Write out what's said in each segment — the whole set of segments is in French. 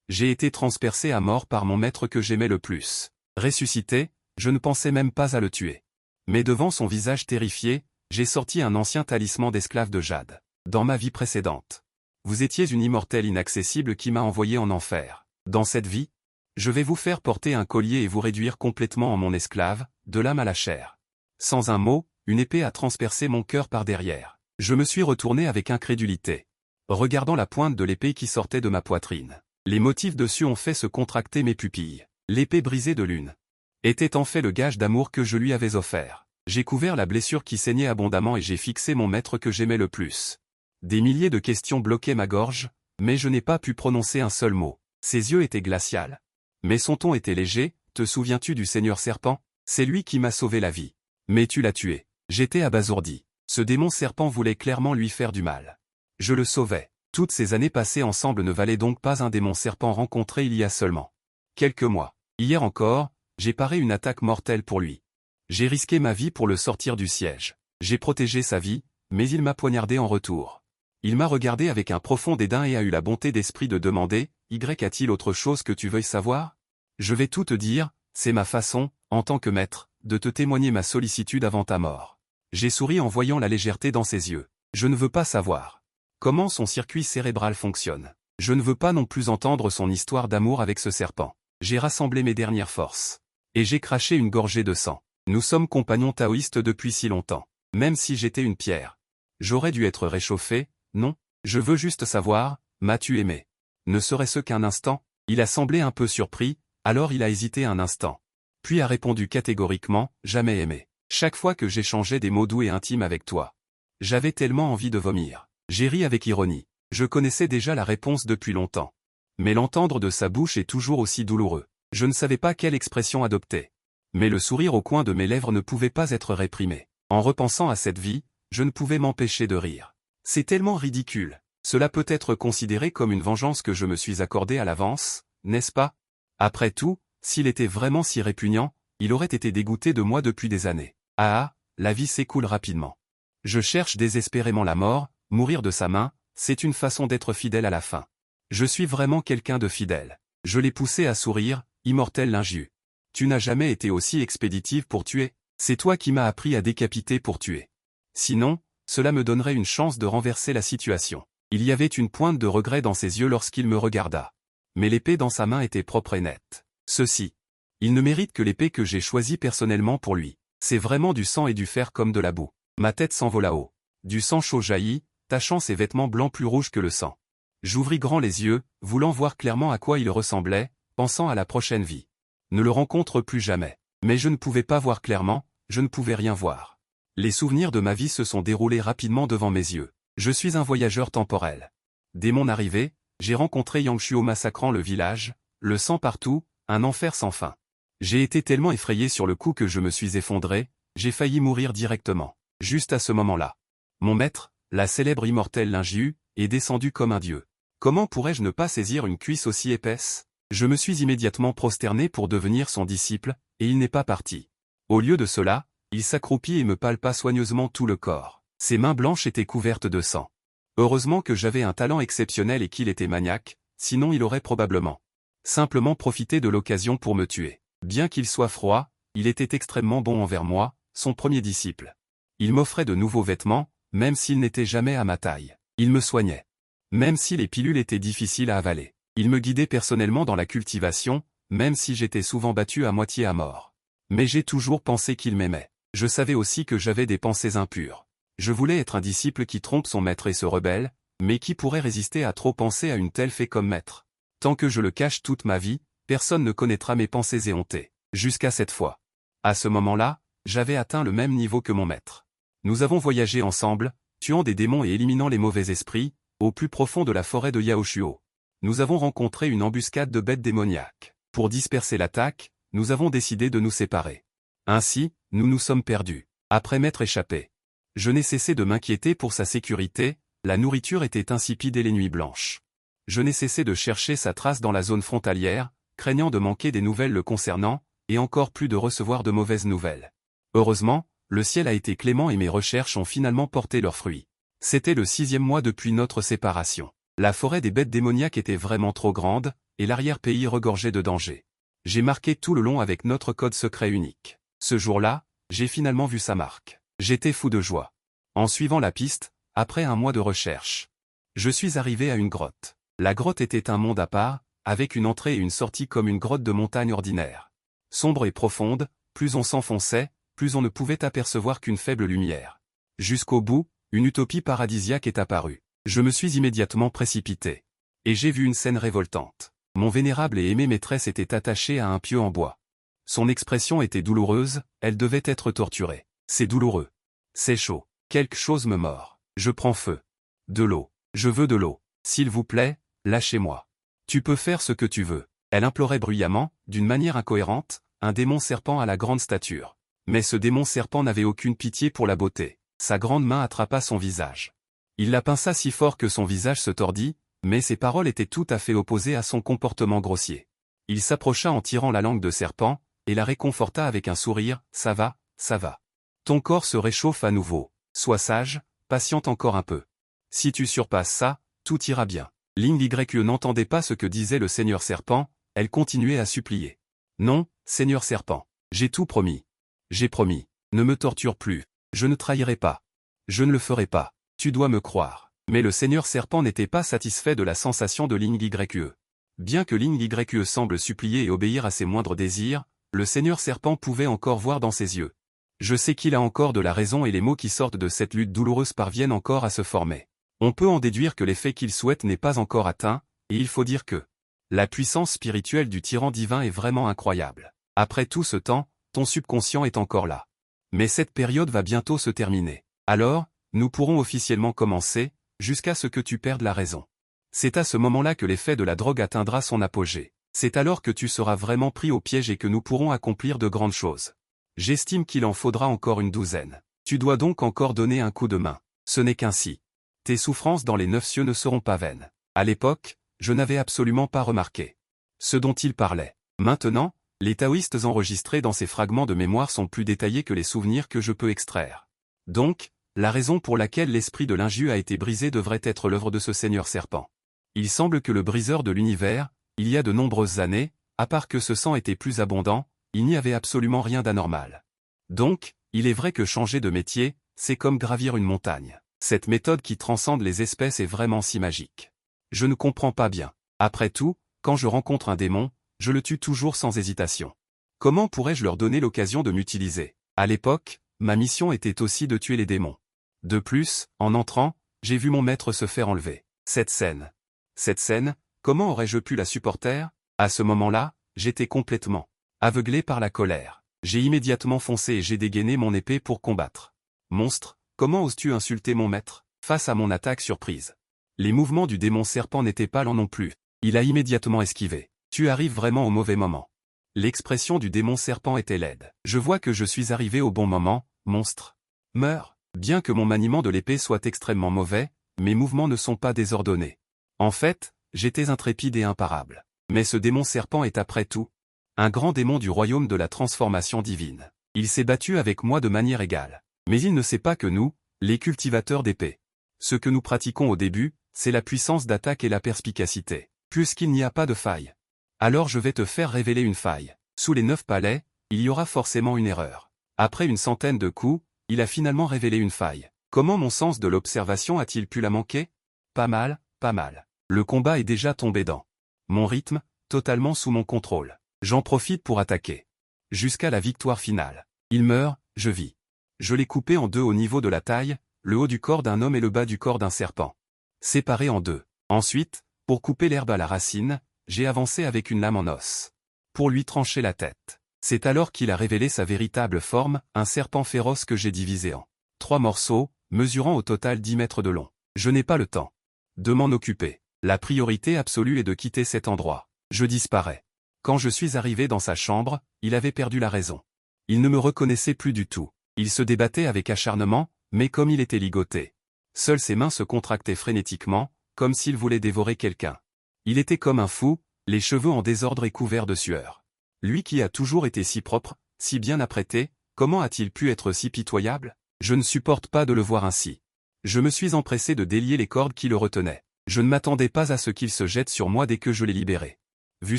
J'ai été transpercé à mort par mon maître que j'aimais le plus. Ressuscité, je ne pensais même pas à le tuer. Mais devant son visage terrifié, j'ai sorti un ancien talisman d'esclave de jade. Dans ma vie précédente, vous étiez une immortelle inaccessible qui m'a envoyé en enfer. Dans cette vie, je vais vous faire porter un collier et vous réduire complètement en mon esclave, de l'âme à la chair. Sans un mot, une épée a transpercé mon cœur par derrière. Je me suis retourné avec incrédulité, regardant la pointe de l'épée qui sortait de ma poitrine. Les motifs dessus ont fait se contracter mes pupilles. L'épée brisée de Lune était en fait le gage d'amour que je lui avais offert. J'ai couvert la blessure qui saignait abondamment et j'ai fixé mon maître que j'aimais le plus. Des milliers de questions bloquaient ma gorge, mais je n'ai pas pu prononcer un seul mot. Ses yeux étaient glaciaux. Mais son ton était léger. Te souviens-tu du Seigneur Serpent? C'est lui qui m'a sauvé la vie. Mais tu l'as tué. J'étais abasourdi. Ce démon serpent voulait clairement lui faire du mal. Je le sauvais. Toutes ces années passées ensemble ne valaient donc pas un démon serpent rencontré il y a seulement quelques mois. Hier encore, j'ai paré une attaque mortelle pour lui. J'ai risqué ma vie pour le sortir du siège. J'ai protégé sa vie, mais il m'a poignardé en retour. Il m'a regardé avec un profond dédain et a eu la bonté d'esprit de demander « Y a-t-il autre chose que tu veuilles savoir ?» Je vais tout te dire, c'est ma façon, en tant que maître, de te témoigner ma sollicitude avant ta mort. J'ai souri en voyant la légèreté dans ses yeux. Je ne veux pas savoir comment son circuit cérébral fonctionne. Je ne veux pas non plus entendre son histoire d'amour avec ce serpent. J'ai rassemblé mes dernières forces. Et j'ai craché une gorgée de sang. Nous sommes compagnons taoïstes depuis si longtemps. Même si j'étais une pierre. J'aurais dû être réchauffé, non? Je veux juste savoir, m'as-tu aimé? Ne serait-ce qu'un instant? Il a semblé un peu surpris, alors il a hésité un instant. Puis a répondu catégoriquement, jamais aimé. Chaque fois que j'échangeais des mots doux et intimes avec toi, j'avais tellement envie de vomir. J'ai ri avec ironie. Je connaissais déjà la réponse depuis longtemps. Mais l'entendre de sa bouche est toujours aussi douloureux. Je ne savais pas quelle expression adopter. Mais le sourire au coin de mes lèvres ne pouvait pas être réprimé. En repensant à cette vie, je ne pouvais m'empêcher de rire. C'est tellement ridicule. Cela peut être considéré comme une vengeance que je me suis accordée à l'avance, n'est-ce pas? Après tout, s'il était vraiment si répugnant, il aurait été dégoûté de moi depuis des années. Ah, la vie s'écoule rapidement. Je cherche désespérément la mort, mourir de sa main, c'est une façon d'être fidèle à la fin. Je suis vraiment quelqu'un de fidèle. Je l'ai poussé à sourire, immortel Lingiu. Tu n'as jamais été aussi expéditive pour tuer. C'est toi qui m'as appris à décapiter pour tuer. Sinon, cela me donnerait une chance de renverser la situation. Il y avait une pointe de regret dans ses yeux lorsqu'il me regarda. Mais l'épée dans sa main était propre et nette. Ceci. Il ne mérite que l'épée que j'ai choisie personnellement pour lui. C'est vraiment du sang et du fer comme de la boue. Ma tête s'envola haut. Du sang chaud jaillit, tachant ses vêtements blancs plus rouges que le sang. J'ouvris grand les yeux, voulant voir clairement à quoi il ressemblait, pensant à la prochaine vie. Ne le rencontre plus jamais. Mais je ne pouvais pas voir clairement, je ne pouvais rien voir. Les souvenirs de ma vie se sont déroulés rapidement devant mes yeux. Je suis un voyageur temporel. Dès mon arrivée, j'ai rencontré Yangshuo massacrant le village, le sang partout, un enfer sans fin. J'ai été tellement effrayé sur le coup que je me suis effondré, j'ai failli mourir directement. Juste à ce moment-là. Mon maître, la célèbre immortelle Lingiu, est descendu comme un dieu. Comment pourrais-je ne pas saisir une cuisse aussi épaisse? Je me suis immédiatement prosterné pour devenir son disciple, et il n'est pas parti. Au lieu de cela, il s'accroupit et me palpa soigneusement tout le corps. Ses mains blanches étaient couvertes de sang. Heureusement que j'avais un talent exceptionnel et qu'il était maniaque, sinon il aurait probablement simplement profité de l'occasion pour me tuer. Bien qu'il soit froid, il était extrêmement bon envers moi, son premier disciple. Il m'offrait de nouveaux vêtements, même s'ils n'étaient jamais à ma taille. Il me soignait. Même si les pilules étaient difficiles à avaler. Il me guidait personnellement dans la cultivation, même si j'étais souvent battu à moitié à mort. Mais j'ai toujours pensé qu'il m'aimait. Je savais aussi que j'avais des pensées impures. Je voulais être un disciple qui trompe son maître et se rebelle, mais qui pourrait résister à trop penser à une telle fée comme maître. Tant que je le cache toute ma vie, personne ne connaîtra mes pensées éhontées. Jusqu'à cette fois. À ce moment-là, j'avais atteint le même niveau que mon maître. Nous avons voyagé ensemble, tuant des démons et éliminant les mauvais esprits, au plus profond de la forêt de Yaoshuo. Nous avons rencontré une embuscade de bêtes démoniaques. Pour disperser l'attaque, nous avons décidé de nous séparer. Ainsi, nous nous sommes perdus. Après m'être échappé. Je n'ai cessé de m'inquiéter pour sa sécurité, la nourriture était insipide et les nuits blanches. Je n'ai cessé de chercher sa trace dans la zone frontalière, craignant de manquer des nouvelles le concernant, et encore plus de recevoir de mauvaises nouvelles. Heureusement, le ciel a été clément et mes recherches ont finalement porté leurs fruits. C'était le 6e mois depuis notre séparation. La forêt des bêtes démoniaques était vraiment trop grande, et l'arrière-pays regorgeait de dangers. J'ai marqué tout le long avec notre code secret unique. Ce jour-là, j'ai finalement vu sa marque. J'étais fou de joie. En suivant la piste, après un mois de recherche, je suis arrivé à une grotte. La grotte était un monde à part, avec une entrée et une sortie comme une grotte de montagne ordinaire. Sombre et profonde, plus on s'enfonçait, plus on ne pouvait apercevoir qu'une faible lumière. Jusqu'au bout, une utopie paradisiaque est apparue. Je me suis immédiatement précipité. Et j'ai vu une scène révoltante. Mon vénérable et aimé maîtresse était attachée à un pieu en bois. Son expression était douloureuse, elle devait être torturée. C'est douloureux. C'est chaud. Quelque chose me mord. Je prends feu. De l'eau. Je veux de l'eau. S'il vous plaît, lâchez-moi. Tu peux faire ce que tu veux. Elle implorait bruyamment, d'une manière incohérente, un démon serpent à la grande stature. Mais ce démon serpent n'avait aucune pitié pour la beauté. Sa grande main attrapa son visage. Il la pinça si fort que son visage se tordit, mais ses paroles étaient tout à fait opposées à son comportement grossier. Il s'approcha en tirant la langue de serpent, et la réconforta avec un sourire, « Ça va, ça va. Ton corps se réchauffe à nouveau. Sois sage, patiente encore un peu. Si tu surpasses ça, tout ira bien. » Ling Yue n'entendait pas ce que disait le Seigneur Serpent, elle continuait à supplier. « Non, Seigneur Serpent. J'ai tout promis. J'ai promis. Ne me torture plus. Je ne trahirai pas. Je ne le ferai pas. Tu dois me croire. » Mais le Seigneur Serpent n'était pas satisfait de la sensation de Ling Yue. Bien que Ling Yue semble supplier et obéir à ses moindres désirs, le Seigneur Serpent pouvait encore voir dans ses yeux. Je sais qu'il a encore de la raison et les mots qui sortent de cette lutte douloureuse parviennent encore à se former. On peut en déduire que l'effet qu'il souhaite n'est pas encore atteint, et il faut dire que la puissance spirituelle du tyran divin est vraiment incroyable. Après tout ce temps, ton subconscient est encore là. Mais cette période va bientôt se terminer. Alors, nous pourrons officiellement commencer, jusqu'à ce que tu perdes la raison. C'est à ce moment-là que l'effet de la drogue atteindra son apogée. C'est alors que tu seras vraiment pris au piège et que nous pourrons accomplir de grandes choses. J'estime qu'il en faudra encore une douzaine. Tu dois donc encore donner un coup de main. Ce n'est qu'ainsi. Tes souffrances dans les 9 cieux ne seront pas vaines. À l'époque, je n'avais absolument pas remarqué ce dont il parlait. Maintenant, les taoïstes enregistrés dans ces fragments de mémoire sont plus détaillés que les souvenirs que je peux extraire. Donc, la raison pour laquelle l'esprit de l'injure a été brisé devrait être l'œuvre de ce Seigneur Serpent. Il semble que le briseur de l'univers, il y a de nombreuses années, à part que ce sang était plus abondant, il n'y avait absolument rien d'anormal. Donc, il est vrai que changer de métier, c'est comme gravir une montagne. Cette méthode qui transcende les espèces est vraiment si magique. Je ne comprends pas bien. Après tout, quand je rencontre un démon, je le tue toujours sans hésitation. Comment pourrais-je leur donner l'occasion de m'utiliser? À l'époque, ma mission était aussi de tuer les démons. De plus, en entrant, j'ai vu mon maître se faire enlever. Cette scène, comment aurais-je pu la supporter? À ce moment-là, j'étais complètement aveuglé par la colère. J'ai immédiatement foncé et j'ai dégainé mon épée pour combattre. Monstre, comment oses-tu insulter mon maître? Face à mon attaque surprise. Les mouvements du démon serpent n'étaient pas lents non plus. Il a immédiatement esquivé. Tu arrives vraiment au mauvais moment. L'expression du démon serpent était laide. Je vois que je suis arrivé au bon moment, monstre. Meurs. Bien que mon maniement de l'épée soit extrêmement mauvais, mes mouvements ne sont pas désordonnés. En fait, j'étais intrépide et imparable. Mais ce démon serpent est après tout un grand démon du royaume de la transformation divine. Il s'est battu avec moi de manière égale. Mais il ne sait pas que nous, les cultivateurs d'épées, ce que nous pratiquons au début, c'est la puissance d'attaque et la perspicacité. Puisqu'il n'y a pas de faille. Alors je vais te faire révéler une faille. Sous les 9 palais, il y aura forcément une erreur. Après une centaine de coups, il a finalement révélé une faille. Comment mon sens de l'observation a-t-il pu la manquer? Pas mal, pas mal. Le combat est déjà tombé dans mon rythme, totalement sous mon contrôle. J'en profite pour attaquer. Jusqu'à la victoire finale. Il meurt, je vis. Je l'ai coupé en deux au niveau de la taille, le haut du corps d'un homme et le bas du corps d'un serpent. Séparé en deux. Ensuite, pour couper l'herbe à la racine, j'ai avancé avec une lame en os. Pour lui trancher la tête. C'est alors qu'il a révélé sa véritable forme, un serpent féroce que j'ai divisé en 3 morceaux, mesurant au total 10 mètres de long. Je n'ai pas le temps de m'en occuper. La priorité absolue est de quitter cet endroit. Je disparais. Quand je suis arrivé dans sa chambre, il avait perdu la raison. Il ne me reconnaissait plus du tout. Il se débattait avec acharnement, mais comme il était ligoté. Seules ses mains se contractaient frénétiquement, comme s'il voulait dévorer quelqu'un. Il était comme un fou, les cheveux en désordre et couverts de sueur. Lui qui a toujours été si propre, si bien apprêté, comment a-t-il pu être si pitoyable? Je ne supporte pas de le voir ainsi. Je me suis empressé de délier les cordes qui le retenaient. Je ne m'attendais pas à ce qu'il se jette sur moi dès que je l'ai libéré. Vu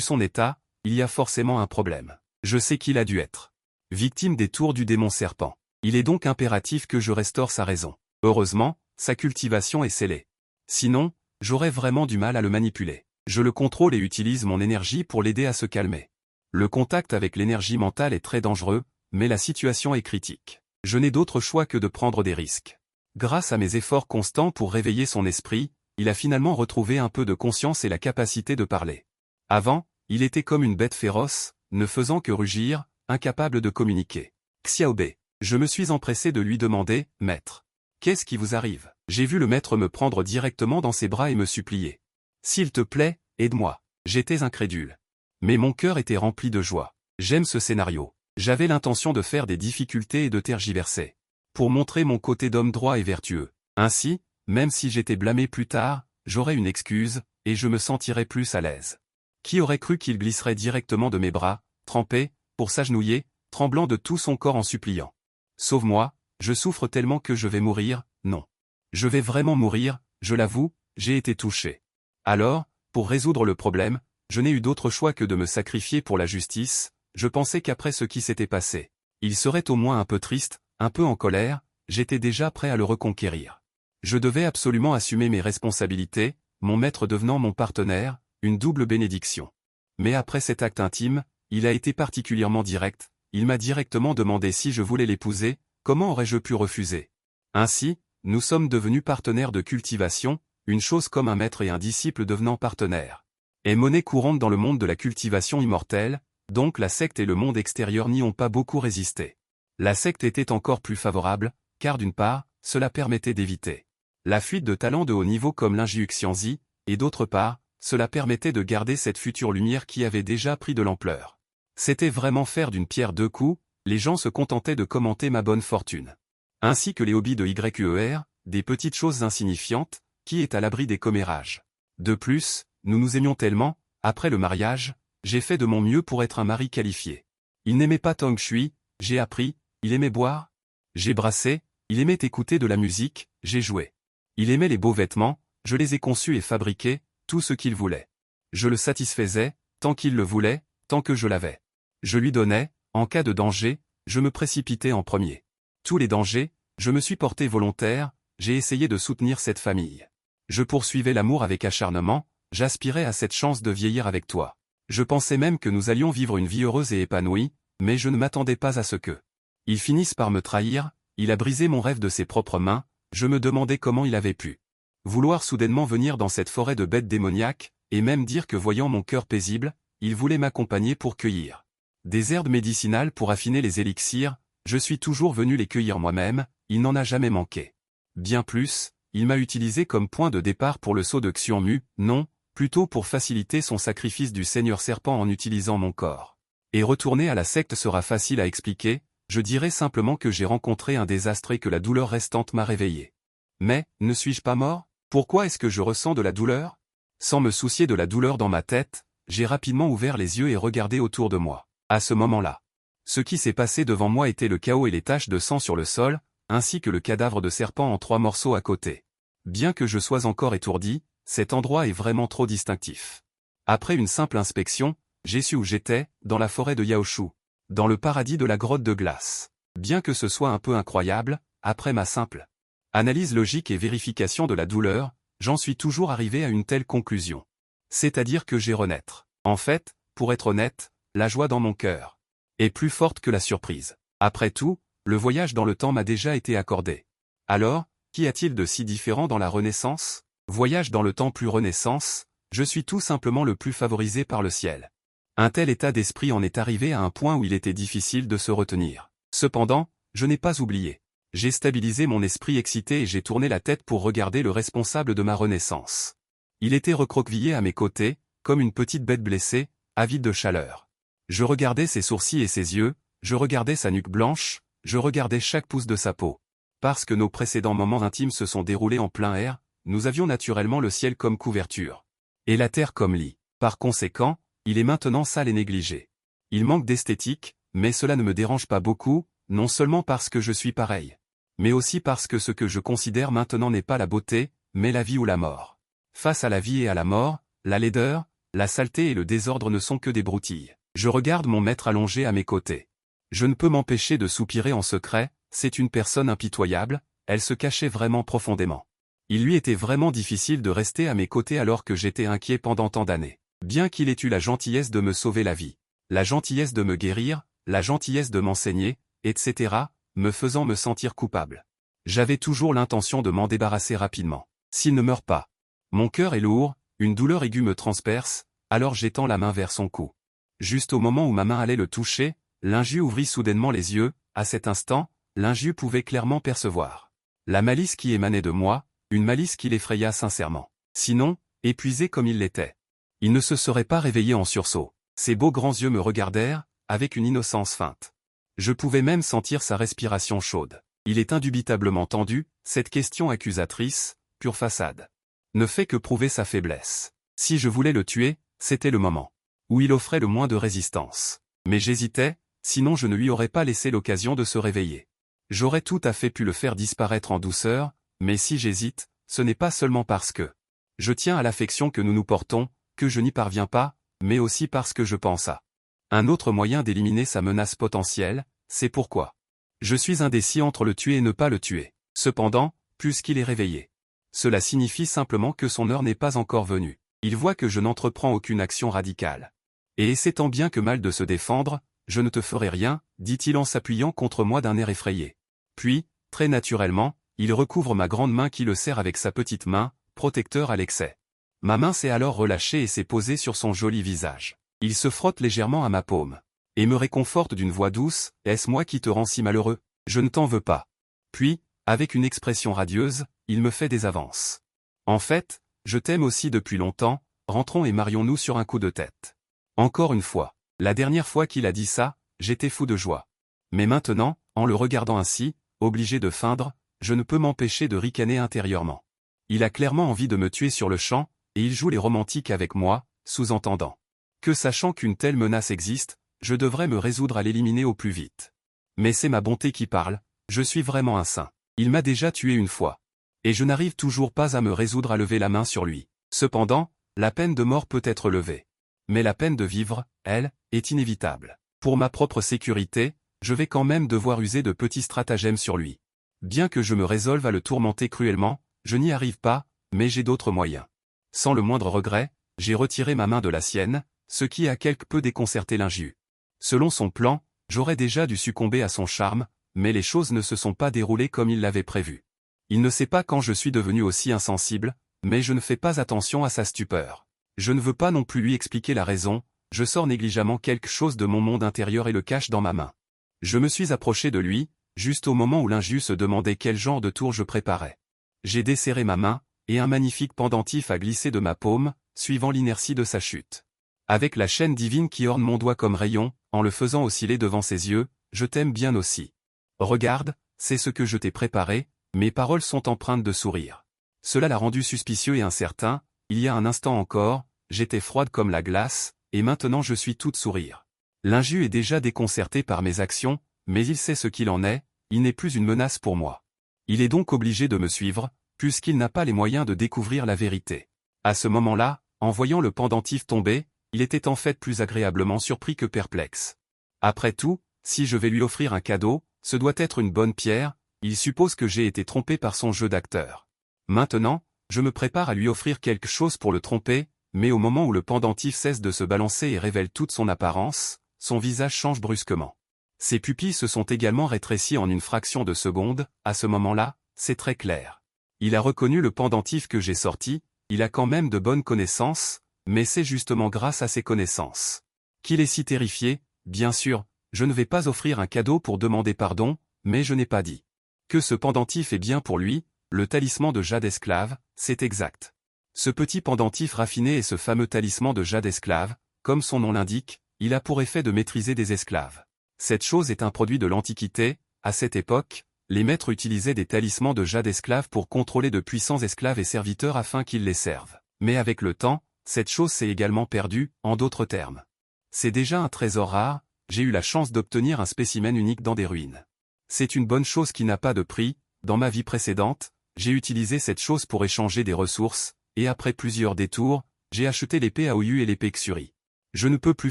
son état, il y a forcément un problème. Je sais qu'il a dû être victime des tours du démon serpent. Il est donc impératif que je restaure sa raison. Heureusement, sa cultivation est scellée. Sinon, j'aurais vraiment du mal à le manipuler. Je le contrôle et utilise mon énergie pour l'aider à se calmer. Le contact avec l'énergie mentale est très dangereux, mais la situation est critique. Je n'ai d'autre choix que de prendre des risques. Grâce à mes efforts constants pour réveiller son esprit, il a finalement retrouvé un peu de conscience et la capacité de parler. Avant, il était comme une bête féroce, ne faisant que rugir, incapable de communiquer. Xiaobei. Je me suis empressé de lui demander, « Maître, qu'est-ce qui vous arrive ?» J'ai vu le maître me prendre directement dans ses bras et me supplier. « S'il te plaît, aide-moi. » J'étais incrédule. Mais mon cœur était rempli de joie. J'aime ce scénario. J'avais l'intention de faire des difficultés et de tergiverser. Pour montrer mon côté d'homme droit et vertueux. Ainsi, même si j'étais blâmé plus tard, j'aurais une excuse, et je me sentirais plus à l'aise. Qui aurait cru qu'il glisserait directement de mes bras, trempé, pour s'agenouiller, tremblant de tout son corps en suppliant. « Sauve-moi, je souffre tellement que je vais mourir, non. Je vais vraiment mourir, je l'avoue, j'ai été touché. » Alors, pour résoudre le problème, je n'ai eu d'autre choix que de me sacrifier pour la justice. Je pensais qu'après ce qui s'était passé, il serait au moins un peu triste, un peu en colère, j'étais déjà prêt à le reconquérir. Je devais absolument assumer mes responsabilités, mon maître devenant mon partenaire, une double bénédiction. Mais après cet acte intime, il a été particulièrement direct, il m'a directement demandé si je voulais l'épouser, comment aurais-je pu refuser? Ainsi, nous sommes devenus partenaires de cultivation, une chose comme un maître et un disciple devenant partenaires. Et monnaie courante dans le monde de la cultivation immortelle, donc la secte et le monde extérieur n'y ont pas beaucoup résisté. La secte était encore plus favorable, car d'une part, cela permettait d'éviter la fuite de talents de haut niveau comme l'Injiu Xianzi, et d'autre part, cela permettait de garder cette future lumière qui avait déjà pris de l'ampleur. C'était vraiment faire d'une pierre deux coups, les gens se contentaient de commenter ma bonne fortune. Ainsi que les hobbies de YER, des petites choses insignifiantes, qui est à l'abri des commérages. De plus, nous nous aimions tellement, après le mariage, j'ai fait de mon mieux pour être un mari qualifié. Il n'aimait pas Tong Shui, j'ai appris, il aimait boire. J'ai brassé, il aimait écouter de la musique, j'ai joué. Il aimait les beaux vêtements, je les ai conçus et fabriqués, tout ce qu'il voulait. Je le satisfaisais, tant qu'il le voulait, tant que je l'avais. Je lui donnais, en cas de danger, je me précipitais en premier. Tous les dangers, je me suis porté volontaire, j'ai essayé de soutenir cette famille. Je poursuivais l'amour avec acharnement, j'aspirais à cette chance de vieillir avec toi. Je pensais même que nous allions vivre une vie heureuse et épanouie, mais je ne m'attendais pas à ce que ils finissent par me trahir, il a brisé mon rêve de ses propres mains, je me demandais comment il avait pu vouloir soudainement venir dans cette forêt de bêtes démoniaques, et même dire que voyant mon cœur paisible, il voulait m'accompagner pour cueillir des herbes médicinales pour affiner les élixirs, je suis toujours venu les cueillir moi-même, il n'en a jamais manqué. Bien plus, il m'a utilisé comme point de départ pour le saut de Xiongmu, non, plutôt pour faciliter son sacrifice du Seigneur Serpent en utilisant mon corps. Et retourner à la secte sera facile à expliquer, je dirais simplement que j'ai rencontré un désastre et que la douleur restante m'a réveillé. Mais, ne suis-je pas mort? Pourquoi est-ce que je ressens de la douleur? Sans me soucier de la douleur dans ma tête, j'ai rapidement ouvert les yeux et regardé autour de moi. À ce moment-là, ce qui s'est passé devant moi était le chaos et les taches de sang sur le sol, ainsi que le cadavre de serpent en 3 morceaux à côté. Bien que je sois encore étourdi, cet endroit est vraiment trop distinctif. Après une simple inspection, j'ai su où j'étais, dans la forêt de Yaoshu, dans le paradis de la grotte de glace. Bien que ce soit un peu incroyable, après ma simple analyse logique et vérification de la douleur, j'en suis toujours arrivé à une telle conclusion. C'est-à-dire que j'ai renaître. En fait, pour être honnête, la joie dans mon cœur est plus forte que la surprise. Après tout, le voyage dans le temps m'a déjà été accordé. Alors, qu'y a-t-il de si différent dans la Renaissance? Voyage dans le temps plus Renaissance, je suis tout simplement le plus favorisé par le ciel. Un tel état d'esprit en est arrivé à un point où il était difficile de se retenir. Cependant, je n'ai pas oublié. J'ai stabilisé mon esprit excité et j'ai tourné la tête pour regarder le responsable de ma renaissance. Il était recroquevillé à mes côtés, comme une petite bête blessée, avide de chaleur. Je regardais ses sourcils et ses yeux, je regardais sa nuque blanche, je regardais chaque pouce de sa peau. Parce que nos précédents moments intimes se sont déroulés en plein air, nous avions naturellement le ciel comme couverture. Et la terre comme lit. Par conséquent, il est maintenant sale et négligé. Il manque d'esthétique, mais cela ne me dérange pas beaucoup, non seulement parce que je suis pareil, mais aussi parce que ce que je considère maintenant n'est pas la beauté, mais la vie ou la mort. Face à la vie et à la mort, la laideur, la saleté et le désordre ne sont que des broutilles. Je regarde mon maître allongé à mes côtés. Je ne peux m'empêcher de soupirer en secret, c'est une personne impitoyable, elle se cachait vraiment profondément. Il lui était vraiment difficile de rester à mes côtés alors que j'étais inquiet pendant tant d'années. Bien qu'il ait eu la gentillesse de me sauver la vie, la gentillesse de me guérir, la gentillesse de m'enseigner, etc., me faisant me sentir coupable. J'avais toujours l'intention de m'en débarrasser rapidement. S'il ne meurt pas. Mon cœur est lourd, une douleur aiguë me transperce, alors j'étends la main vers son cou. Juste au moment où ma main allait le toucher, l'inju ouvrit soudainement les yeux, à cet instant, l'inju pouvait clairement percevoir la malice qui émanait de moi, une malice qui l'effraya sincèrement. Sinon, épuisé comme il l'était, il ne se serait pas réveillé en sursaut. Ses beaux grands yeux me regardèrent, avec une innocence feinte. Je pouvais même sentir sa respiration chaude. Il est indubitablement tendu, cette question accusatrice, pure façade, ne fait que prouver sa faiblesse. Si je voulais le tuer, c'était le moment où il offrait le moins de résistance. Mais j'hésitais, sinon je ne lui aurais pas laissé l'occasion de se réveiller. J'aurais tout à fait pu le faire disparaître en douceur, mais si j'hésite, ce n'est pas seulement parce que je tiens à l'affection que nous nous portons, que je n'y parviens pas, mais aussi parce que je pense à un autre moyen d'éliminer sa menace potentielle, c'est pourquoi je suis indécis entre le tuer et ne pas le tuer. Cependant, puisqu'il est réveillé, cela signifie simplement que son heure n'est pas encore venue. Il voit que je n'entreprends aucune action radicale. Et c'est tant bien que mal de se défendre, je ne te ferai rien, dit-il en s'appuyant contre moi d'un air effrayé. Puis, très naturellement, il recouvre ma grande main qui le serre avec sa petite main, protecteur à l'excès. Ma main s'est alors relâchée et s'est posée sur son joli visage. Il se frotte légèrement à ma paume et me réconforte d'une voix douce, « Est-ce moi qui te rends si malheureux? Je ne t'en veux pas. » Puis, avec une expression radieuse, il me fait des avances. « En fait, je t'aime aussi depuis longtemps, rentrons et marions-nous sur un coup de tête. » Encore une fois. La dernière fois qu'il a dit ça, j'étais fou de joie. Mais maintenant, en le regardant ainsi, obligé de feindre, je ne peux m'empêcher de ricaner intérieurement. Il a clairement envie de me tuer sur le champ, et il joue les romantiques avec moi, sous-entendant que sachant qu'une telle menace existe, je devrais me résoudre à l'éliminer au plus vite. Mais c'est ma bonté qui parle, je suis vraiment un saint. Il m'a déjà tué une fois. Et je n'arrive toujours pas à me résoudre à lever la main sur lui. Cependant, la peine de mort peut être levée. Mais la peine de vivre, elle, est inévitable. Pour ma propre sécurité, je vais quand même devoir user de petits stratagèmes sur lui. Bien que je me résolve à le tourmenter cruellement, je n'y arrive pas, mais j'ai d'autres moyens. Sans le moindre regret, j'ai retiré ma main de la sienne, ce qui a quelque peu déconcerté l'inju. Selon son plan, j'aurais déjà dû succomber à son charme, mais les choses ne se sont pas déroulées comme il l'avait prévu. Il ne sait pas quand je suis devenu aussi insensible, mais je ne fais pas attention à sa stupeur. Je ne veux pas non plus lui expliquer la raison, je sors négligemment quelque chose de mon monde intérieur et le cache dans ma main. Je me suis approché de lui, juste au moment où l'inju se demandait quel genre de tour je préparais. J'ai desserré ma main, et un magnifique pendentif a glissé de ma paume, suivant l'inertie de sa chute. Avec la chaîne divine qui orne mon doigt comme rayon, en le faisant osciller devant ses yeux, je t'aime bien aussi. Regarde, c'est ce que je t'ai préparé, mes paroles sont empreintes de sourire. Cela l'a rendu suspicieux et incertain, il y a un instant encore, j'étais froide comme la glace, et maintenant je suis toute sourire. L'inju est déjà déconcerté par mes actions, mais il sait ce qu'il en est, il n'est plus une menace pour moi. Il est donc obligé de me suivre, puisqu'il n'a pas les moyens de découvrir la vérité. À ce moment-là, en voyant le pendentif tomber, il était en fait plus agréablement surpris que perplexe. Après tout, si je vais lui offrir un cadeau, ce doit être une bonne pierre, il suppose que j'ai été trompé par son jeu d'acteur. Maintenant, je me prépare à lui offrir quelque chose pour le tromper, mais au moment où le pendentif cesse de se balancer et révèle toute son apparence, son visage change brusquement. Ses pupilles se sont également rétrécies en une fraction de seconde, à ce moment-là, c'est très clair. Il a reconnu le pendentif que j'ai sorti, il a quand même de bonnes connaissances, mais c'est justement grâce à ses connaissances qu'il est si terrifié. Bien sûr, je ne vais pas offrir un cadeau pour demander pardon, mais je n'ai pas dit que ce pendentif est bien pour lui, le talisman de jade esclave, c'est exact. Ce petit pendentif raffiné est ce fameux talisman de jade esclave, comme son nom l'indique, il a pour effet de maîtriser des esclaves. Cette chose est un produit de l'Antiquité, à cette époque, les maîtres utilisaient des talismans de jade esclave pour contrôler de puissants esclaves et serviteurs afin qu'ils les servent. Mais avec le temps, cette chose s'est également perdue, en d'autres termes. C'est déjà un trésor rare, j'ai eu la chance d'obtenir un spécimen unique dans des ruines. C'est une bonne chose qui n'a pas de prix, dans ma vie précédente, j'ai utilisé cette chose pour échanger des ressources, et après plusieurs détours, j'ai acheté l'épée Aoyu et l'épée Xuri. Je ne peux plus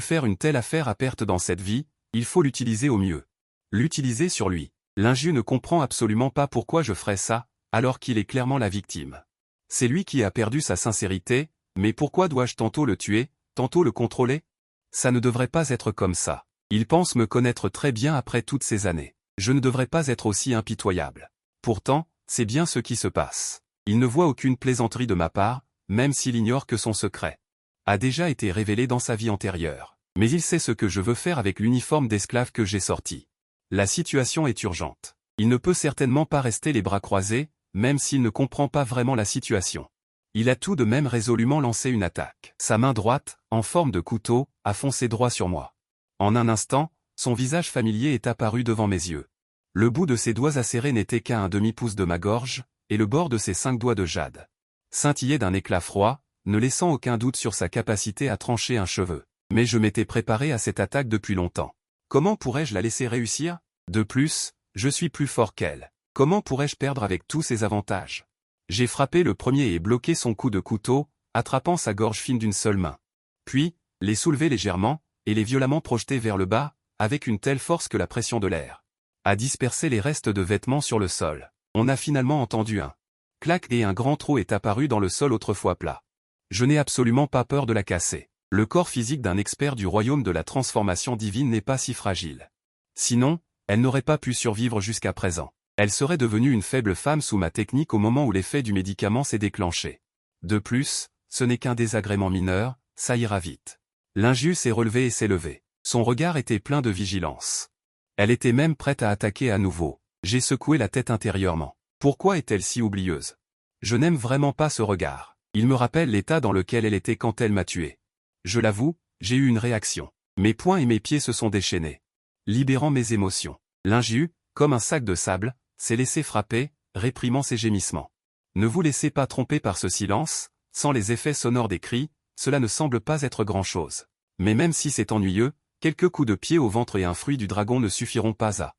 faire une telle affaire à perte dans cette vie, il faut l'utiliser au mieux. L'utiliser sur lui. L'inju ne comprend absolument pas pourquoi je ferais ça, alors qu'il est clairement la victime. C'est lui qui a perdu sa sincérité, mais pourquoi dois-je tantôt le tuer, tantôt le contrôler? Ça ne devrait pas être comme ça. Il pense me connaître très bien après toutes ces années. Je ne devrais pas être aussi impitoyable. Pourtant, c'est bien ce qui se passe. Il ne voit aucune plaisanterie de ma part, même s'il ignore que son secret a déjà été révélé dans sa vie antérieure. Mais il sait ce que je veux faire avec l'uniforme d'esclave que j'ai sorti. La situation est urgente. Il ne peut certainement pas rester les bras croisés, même s'il ne comprend pas vraiment la situation. Il a tout de même résolument lancé une attaque. Sa main droite, en forme de couteau, a foncé droit sur moi. En un instant, son visage familier est apparu devant mes yeux. Le bout de ses doigts acérés n'était qu'à un demi-pouce de ma gorge, et le bord de ses 5 doigts de jade scintillait d'un éclat froid, ne laissant aucun doute sur sa capacité à trancher un cheveu. Mais je m'étais préparé à cette attaque depuis longtemps. Comment pourrais-je la laisser réussir? De plus, je suis plus fort qu'elle. Comment pourrais-je perdre avec tous ces avantages? J'ai frappé le premier et bloqué son coup de couteau, attrapant sa gorge fine d'une seule main. Puis, les soulever légèrement, et les violemment projeter vers le bas, avec une telle force que la pression de l'air a dispersé les restes de vêtements sur le sol. On a finalement entendu un clac et un grand trou est apparu dans le sol autrefois plat. Je n'ai absolument pas peur de la casser. Le corps physique d'un expert du royaume de la transformation divine n'est pas si fragile. Sinon, elle n'aurait pas pu survivre jusqu'à présent. Elle serait devenue une faible femme sous ma technique au moment où l'effet du médicament s'est déclenché. De plus, ce n'est qu'un désagrément mineur, ça ira vite. L'inju s'est relevé et s'est levé. Son regard était plein de vigilance. Elle était même prête à attaquer à nouveau. J'ai secoué la tête intérieurement. Pourquoi est-elle si oublieuse? Je n'aime vraiment pas ce regard. Il me rappelle l'état dans lequel elle était quand elle m'a tué. Je l'avoue, j'ai eu une réaction. Mes poings et mes pieds se sont déchaînés, libérant mes émotions. L'inju, comme un sac de sable, s'est laissé frapper, réprimant ses gémissements. Ne vous laissez pas tromper par ce silence, sans les effets sonores des cris, cela ne semble pas être grand-chose. Mais même si c'est ennuyeux, quelques coups de pied au ventre et un fruit du dragon ne suffiront pas à.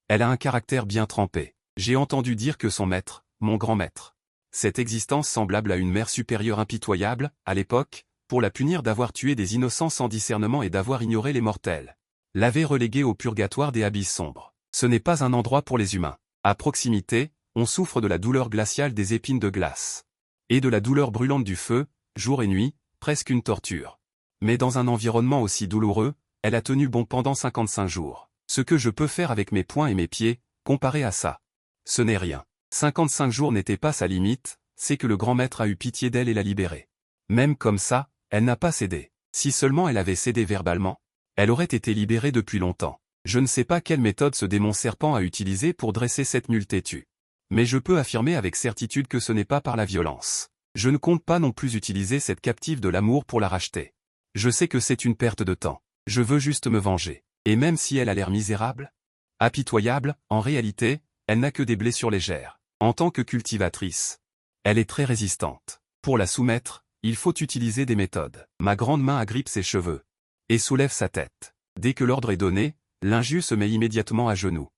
Elle a un caractère bien trempé. J'ai entendu dire que son maître, mon grand maître, cette existence semblable à une mère supérieure impitoyable, à l'époque, pour la punir d'avoir tué des innocents sans discernement et d'avoir ignoré les mortels, l'avait reléguée au purgatoire des abysses sombres. Ce n'est pas un endroit pour les humains. À proximité, on souffre de la douleur glaciale des épines de glace. Et de la douleur brûlante du feu, jour et nuit, presque une torture. Mais dans un environnement aussi douloureux, elle a tenu bon pendant 55 jours. Ce que je peux faire avec mes poings et mes pieds, comparé à ça, ce n'est rien. 55 jours n'était pas sa limite, c'est que le grand maître a eu pitié d'elle et l'a libérée. Même comme ça, elle n'a pas cédé. Si seulement elle avait cédé verbalement, elle aurait été libérée depuis longtemps. Je ne sais pas quelle méthode ce démon serpent a utilisé pour dresser cette mule têtue. Mais je peux affirmer avec certitude que ce n'est pas par la violence. Je ne compte pas non plus utiliser cette captive de l'amour pour la racheter. Je sais que c'est une perte de temps. Je veux juste me venger. Et même si elle a l'air misérable, apitoyable, en réalité, elle n'a que des blessures légères. En tant que cultivatrice, elle est très résistante. Pour la soumettre, il faut utiliser des méthodes. Ma grande main agrippe ses cheveux et soulève sa tête. Dès que l'ordre est donné, l'inju se met immédiatement à genoux.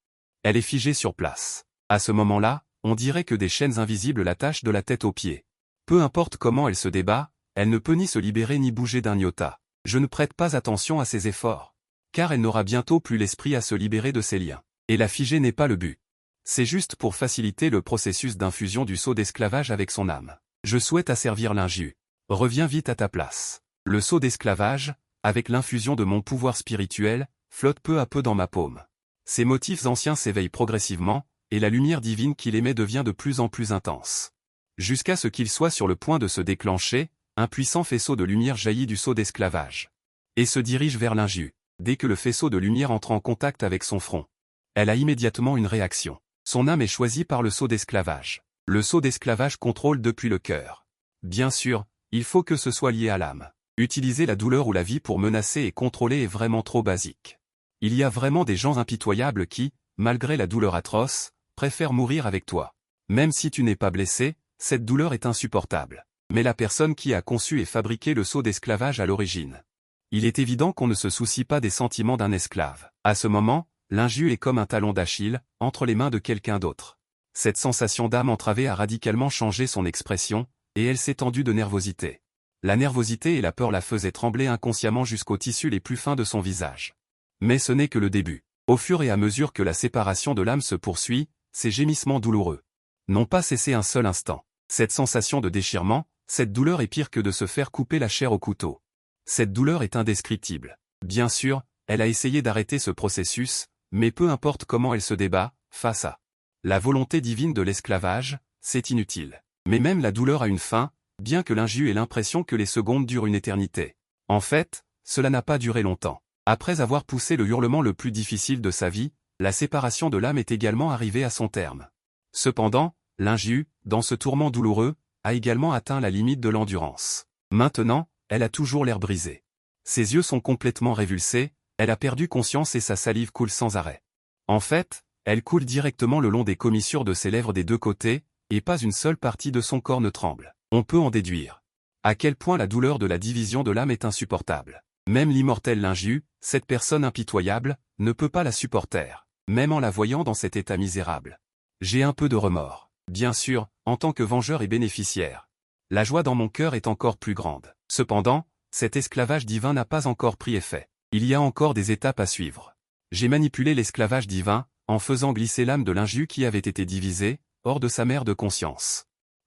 Elle est figée sur place. À ce moment-là, on dirait que des chaînes invisibles l'attachent de la tête aux pieds. Peu importe comment elle se débat, elle ne peut ni se libérer ni bouger d'un iota. Je ne prête pas attention à ses efforts, car elle n'aura bientôt plus l'esprit à se libérer de ses liens. Et la figer n'est pas le but. C'est juste pour faciliter le processus d'infusion du sceau d'esclavage avec son âme. Je souhaite asservir l'inju. Reviens vite à ta place. Le sceau d'esclavage, avec l'infusion de mon pouvoir spirituel, flotte peu à peu dans ma paume. Ses motifs anciens s'éveillent progressivement, et la lumière divine qu'il émet devient de plus en plus intense. Jusqu'à ce qu'il soit sur le point de se déclencher, un puissant faisceau de lumière jaillit du sceau d'esclavage. Et se dirige vers l'inju. Dès que le faisceau de lumière entre en contact avec son front, elle a immédiatement une réaction. Son âme est choisie par le sceau d'esclavage. Le sceau d'esclavage contrôle depuis le cœur. Bien sûr, il faut que ce soit lié à l'âme. Utiliser la douleur ou la vie pour menacer et contrôler est vraiment trop basique. Il y a vraiment des gens impitoyables qui, malgré la douleur atroce, préfèrent mourir avec toi. Même si tu n'es pas blessé, cette douleur est insupportable. Mais la personne qui a conçu et fabriqué le sceau d'esclavage à l'origine. Il est évident qu'on ne se soucie pas des sentiments d'un esclave. À ce moment, l'inju est comme un talon d'Achille, entre les mains de quelqu'un d'autre. Cette sensation d'âme entravée a radicalement changé son expression, et elle s'est tendue de nervosité. La nervosité et la peur la faisaient trembler inconsciemment jusqu'aux tissus les plus fins de son visage. Mais ce n'est que le début. Au fur et à mesure que la séparation de l'âme se poursuit, ces gémissements douloureux n'ont pas cessé un seul instant. Cette sensation de déchirement, cette douleur est pire que de se faire couper la chair au couteau. Cette douleur est indescriptible. Bien sûr, elle a essayé d'arrêter ce processus, mais peu importe comment elle se débat, face à la volonté divine de l'esclavage, c'est inutile. Mais même la douleur a une fin, bien que l'injus ait l'impression que les secondes durent une éternité. En fait, cela n'a pas duré longtemps. Après avoir poussé le hurlement le plus difficile de sa vie, la séparation de l'âme est également arrivée à son terme. Cependant, l'injus, dans ce tourment douloureux, a également atteint la limite de l'endurance. Maintenant, elle a toujours l'air brisée. Ses yeux sont complètement révulsés, elle a perdu conscience et sa salive coule sans arrêt. En fait, elle coule directement le long des commissures de ses lèvres des deux côtés, et pas une seule partie de son corps ne tremble. On peut en déduire à quel point la douleur de la division de l'âme est insupportable. Même l'immortel Lingiu, cette personne impitoyable, ne peut pas la supporter, même en la voyant dans cet état misérable. J'ai un peu de remords, bien sûr, en tant que vengeur et bénéficiaire. La joie dans mon cœur est encore plus grande. Cependant, cet esclavage divin n'a pas encore pris effet. Il y a encore des étapes à suivre. J'ai manipulé l'esclavage divin, en faisant glisser l'âme de Lingiu qui avait été divisée, hors de sa mère de conscience.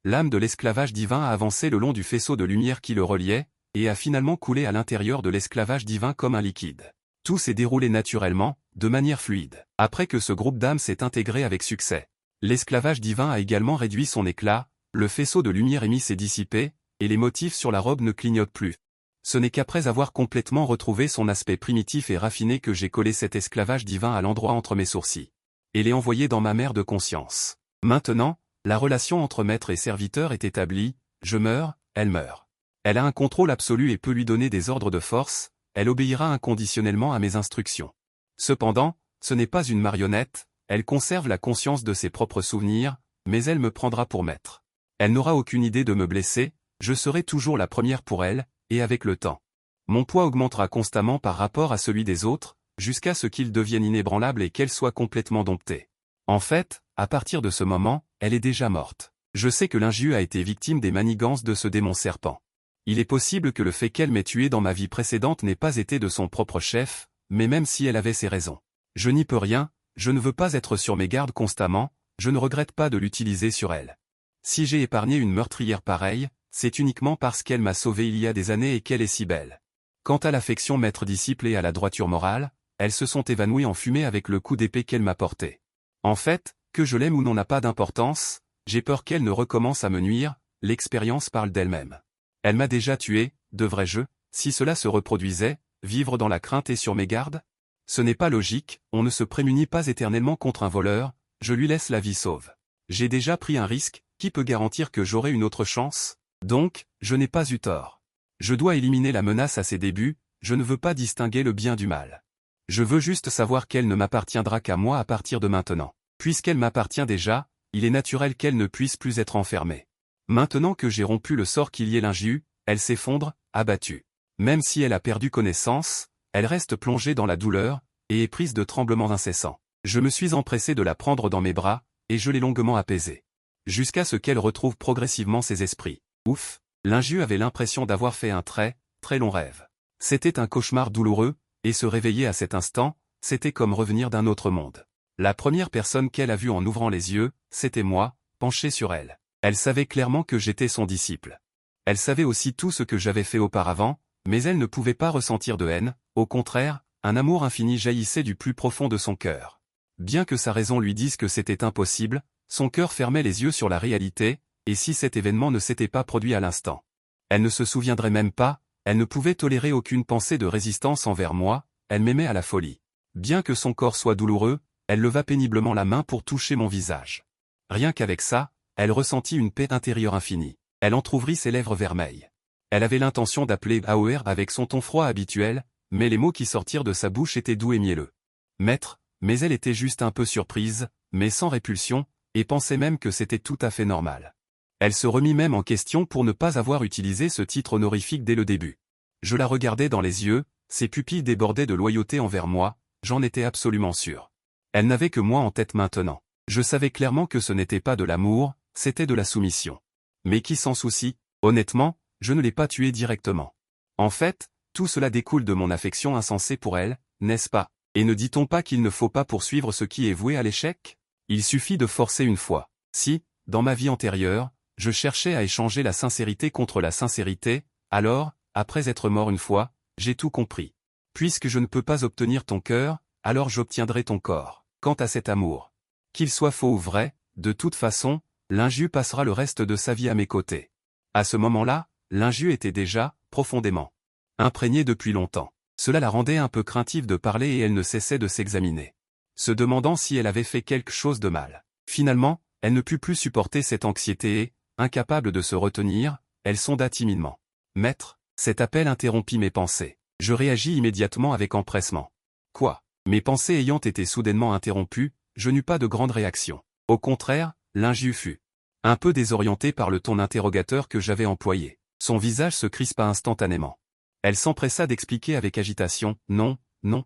L'âme de l'esclavage divin a avancé le long du faisceau de lumière qui le reliait, et a finalement coulé à l'intérieur de l'esclavage divin comme un liquide. Tout s'est déroulé naturellement, de manière fluide. Après que ce groupe d'âmes s'est intégré avec succès, l'esclavage divin a également réduit son éclat, le faisceau de lumière émis s'est dissipé, et les motifs sur la robe ne clignotent plus. Ce n'est qu'après avoir complètement retrouvé son aspect primitif et raffiné que j'ai collé cet esclavage divin à l'endroit entre mes sourcils. Et l'ai envoyé dans ma mère de conscience. Maintenant, la relation entre maître et serviteur est établie, je meurs, elle meurt. Elle a un contrôle absolu et peut lui donner des ordres de force, elle obéira inconditionnellement à mes instructions. Cependant, ce n'est pas une marionnette, elle conserve la conscience de ses propres souvenirs, mais elle me prendra pour maître. Elle n'aura aucune idée de me blesser, je serai toujours la première pour elle, et avec le temps, mon poids augmentera constamment par rapport à celui des autres, jusqu'à ce qu'il devienne inébranlable et qu'elle soit complètement domptée. En fait, à partir de ce moment, elle est déjà morte. Je sais que Lingiu a été victime des manigances de ce démon serpent. Il est possible que le fait qu'elle m'ait tué dans ma vie précédente n'ait pas été de son propre chef, mais même si elle avait ses raisons. Je n'y peux rien, je ne veux pas être sur mes gardes constamment, je ne regrette pas de l'utiliser sur elle. Si j'ai épargné une meurtrière pareille, c'est uniquement parce qu'elle m'a sauvé il y a des années et qu'elle est si belle. Quant à l'affection maître-disciple et à la droiture morale, elles se sont évanouies en fumée avec le coup d'épée qu'elle m'a porté. En fait, que je l'aime ou non n'a pas d'importance, j'ai peur qu'elle ne recommence à me nuire, l'expérience parle d'elle-même. Elle m'a déjà tué, devrais-je, si cela se reproduisait, vivre dans la crainte et sur mes gardes? Ce n'est pas logique, on ne se prémunit pas éternellement contre un voleur, je lui laisse la vie sauve. J'ai déjà pris un risque, qui peut garantir que j'aurai une autre chance? Donc, je n'ai pas eu tort. Je dois éliminer la menace à ses débuts, je ne veux pas distinguer le bien du mal. Je veux juste savoir qu'elle ne m'appartiendra qu'à moi à partir de maintenant. Puisqu'elle m'appartient déjà, il est naturel qu'elle ne puisse plus être enfermée. Maintenant que j'ai rompu le sort qui liait Lingiu, elle s'effondre, abattue. Même si elle a perdu connaissance, elle reste plongée dans la douleur, et est prise de tremblements incessants. Je me suis empressé de la prendre dans mes bras, et je l'ai longuement apaisée. Jusqu'à ce qu'elle retrouve progressivement ses esprits. Ouf, Lingiu avait l'impression d'avoir fait un très, très long rêve. C'était un cauchemar douloureux, et se réveiller à cet instant, c'était comme revenir d'un autre monde. La première personne qu'elle a vue en ouvrant les yeux, c'était moi, penché sur elle. Elle savait clairement que j'étais son disciple. Elle savait aussi tout ce que j'avais fait auparavant, mais elle ne pouvait pas ressentir de haine, au contraire, un amour infini jaillissait du plus profond de son cœur. Bien que sa raison lui dise que c'était impossible, son cœur fermait les yeux sur la réalité, et si cet événement ne s'était pas produit à l'instant. Elle ne se souviendrait même pas, elle ne pouvait tolérer aucune pensée de résistance envers moi, elle m'aimait à la folie. Bien que son corps soit douloureux, elle leva péniblement la main pour toucher mon visage. Rien qu'avec ça, elle ressentit une paix intérieure infinie. Elle entr'ouvrit ses lèvres vermeilles. Elle avait l'intention d'appeler Aoer avec son ton froid habituel, mais les mots qui sortirent de sa bouche étaient doux et mielleux. Maître, mais elle était juste un peu surprise, mais sans répulsion, et pensait même que c'était tout à fait normal. Elle se remit même en question pour ne pas avoir utilisé ce titre honorifique dès le début. Je la regardais dans les yeux, ses pupilles débordaient de loyauté envers moi, j'en étais absolument sûr. Elle n'avait que moi en tête maintenant. Je savais clairement que ce n'était pas de l'amour, c'était de la soumission. Mais qui s'en soucie? Honnêtement, je ne l'ai pas tuée directement. En fait, tout cela découle de mon affection insensée pour elle, n'est-ce pas? Et ne dit-on pas qu'il ne faut pas poursuivre ce qui est voué à l'échec? Il suffit de forcer une fois. Si, dans ma vie antérieure, je cherchais à échanger la sincérité contre la sincérité, alors, après être mort une fois, j'ai tout compris. Puisque je ne peux pas obtenir ton cœur, alors j'obtiendrai ton corps. Quant à cet amour, qu'il soit faux ou vrai, de toute façon, l'inju passera le reste de sa vie à mes côtés. À ce moment-là, l'inju était déjà, profondément, imprégné depuis longtemps. Cela la rendait un peu craintive de parler et elle ne cessait de s'examiner, se demandant si elle avait fait quelque chose de mal. Finalement, elle ne put plus supporter cette anxiété et, incapable de se retenir, elle sonda timidement. « Maître !» Cet appel interrompit mes pensées. Je réagis immédiatement avec empressement. Quoi? Mes pensées ayant été soudainement interrompues, je n'eus pas de grande réaction. Au contraire, l'inju fut un peu désorienté par le ton interrogateur que j'avais employé. Son visage se crispa instantanément. Elle s'empressa d'expliquer avec agitation, « Non, non. »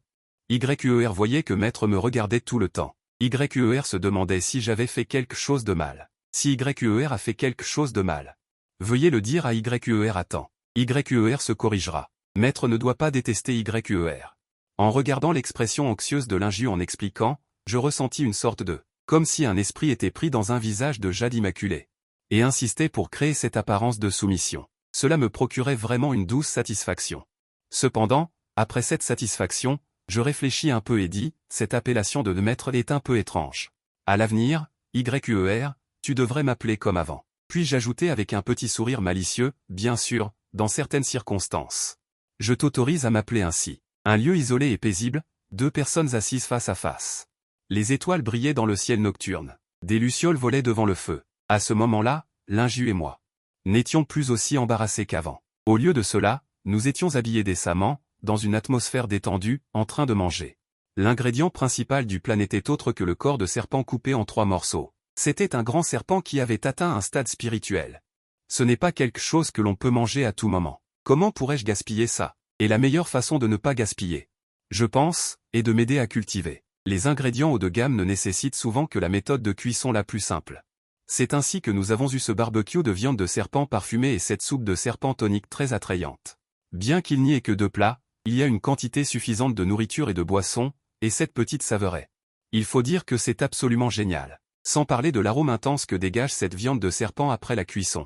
YUER voyait que maître me regardait tout le temps. YUER se demandait si j'avais fait quelque chose de mal. Si YUER a fait quelque chose de mal, veuillez le dire à YUER à temps. YUER se corrigera. Maître ne doit pas détester YUER. En regardant l'expression anxieuse de l'inju en expliquant, je ressentis une sorte de, comme si un esprit était pris dans un visage de jade immaculé, et insistait pour créer cette apparence de soumission. Cela me procurait vraiment une douce satisfaction. Cependant, après cette satisfaction, je réfléchis un peu et dis, cette appellation de maître est un peu étrange. À l'avenir, YUER, tu devrais m'appeler comme avant. Puis j'ajoutai avec un petit sourire malicieux, bien sûr, dans certaines circonstances. Je t'autorise à m'appeler ainsi. Un lieu isolé et paisible, deux personnes assises face à face. Les étoiles brillaient dans le ciel nocturne. Des lucioles volaient devant le feu. À ce moment-là, l'inju et moi n'étions plus aussi embarrassés qu'avant. Au lieu de cela, nous étions habillés décemment, dans une atmosphère détendue, en train de manger. L'ingrédient principal du plat n'était autre que le corps de serpent coupé en 3 morceaux. C'était un grand serpent qui avait atteint un stade spirituel. Ce n'est pas quelque chose que l'on peut manger à tout moment. Comment pourrais-je gaspiller ça? Et la meilleure façon de ne pas gaspiller, je pense, est de m'aider à cultiver. Les ingrédients haut de gamme ne nécessitent souvent que la méthode de cuisson la plus simple. C'est ainsi que nous avons eu ce barbecue de viande de serpent parfumée et cette soupe de serpent tonique très attrayante. Bien qu'il n'y ait que 2 plats, il y a une quantité suffisante de nourriture et de boissons, et cette petite saveurait. Il faut dire que c'est absolument génial. Sans parler de l'arôme intense que dégage cette viande de serpent après la cuisson.